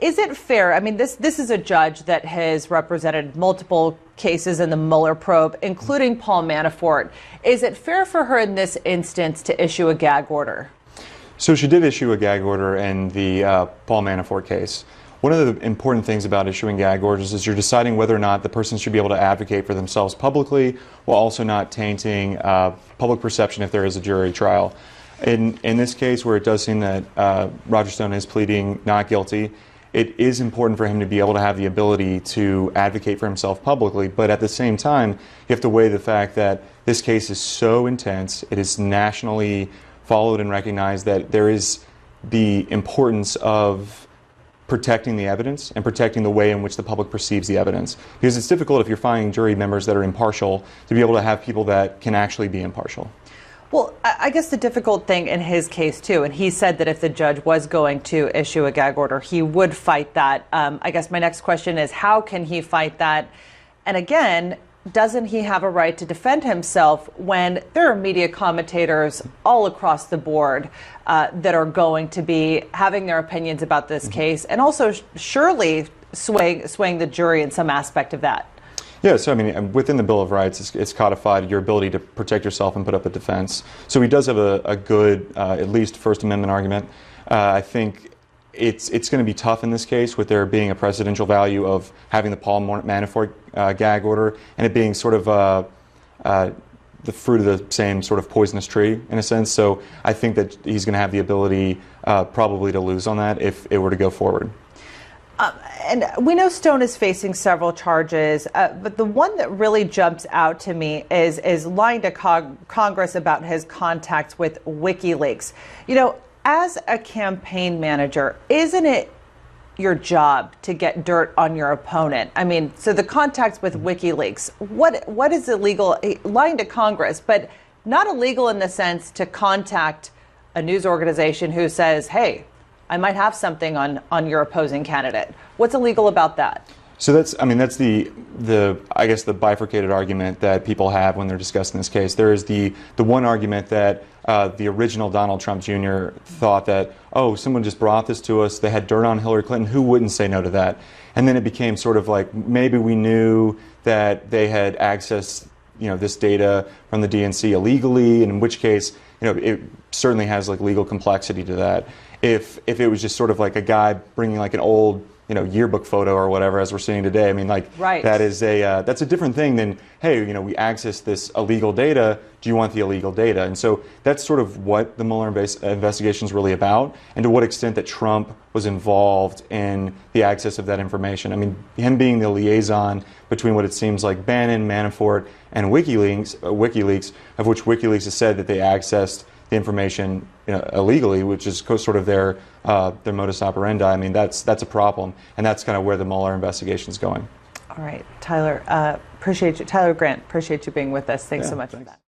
Is it fair? I mean, this is a judge that has represented multiple cases in the Mueller probe, including Paul Manafort. Is it fair for her in this instance to issue a gag order? So she did issue a gag order in the Paul Manafort case. One of the important things about issuing gag orders is you're deciding whether or not the person should be able to advocate for themselves publicly while also not tainting public perception if there is a jury trial. In this case, where it does seem that Roger Stone is pleading not guilty, it is important for him to be able to have the ability to advocate for himself publicly, but at the same time, you have to weigh the fact that this case is so intense, it is nationally followed and recognized, that there is the importance of protecting the evidence and protecting the way in which the public perceives the evidence. Because it's difficult if you're finding jury members that are impartial to be able to have people that can actually be impartial. Well, I guess the difficult thing in his case, too, and he said that if the judge was going to issue a gag order, he would fight that. I guess my next question is, how can he fight that? And again, doesn't he have a right to defend himself when there are media commentators all across the board that are going to be having their opinions about this case, and also surely swaying the jury in some aspect of that? Yeah, so I mean, within the Bill of Rights, it's codified your ability to protect yourself and put up a defense. So he does have a good, at least First Amendment argument. I think it's going to be tough in this case, with there being a precedential value of having the Paul Manafort gag order and it being sort of the fruit of the same sort of poisonous tree in a sense. So I think that he's going to have the ability probably to lose on that if it were to go forward. And we know Stone is facing several charges, but the one that really jumps out to me is lying to Congress about his contacts with WikiLeaks. You know, as a campaign manager, isn't it your job to get dirt on your opponent? I mean, so the contacts with WikiLeaks, what is illegal? Lying to Congress, but not illegal in the sense to contact a news organization who says, hey, I might have something on your opposing candidate. What's illegal about that? So that's the I guess the bifurcated argument that people have when they're discussing this case. There is the one argument that the original Donald Trump Jr. thought that, oh, someone just brought this to us, they had dirt on Hillary Clinton, who wouldn't say no to that? And then it became sort of like, maybe we knew that they had accessed, this data from the DNC illegally, in which case, it certainly has like legal complexity to that. If it was just sort of like a guy bringing like an old yearbook photo or whatever, as we're seeing today, I mean, like, right. that's a different thing than, hey, we access this illegal data, do you want the illegal data? And so that's sort of what the Mueller investigation is really about, and to what extent that Trump was involved in the access of that information. I mean, him being the liaison between what it seems like Bannon, Manafort, and WikiLeaks, of which WikiLeaks has said that they accessed the information illegally, which is sort of their modus operandi. I mean, that's a problem, and that's kind of where the Mueller investigation is going. All right, Tyler, appreciate you. Tyler Grant, appreciate you being with us. Thanks so much for that.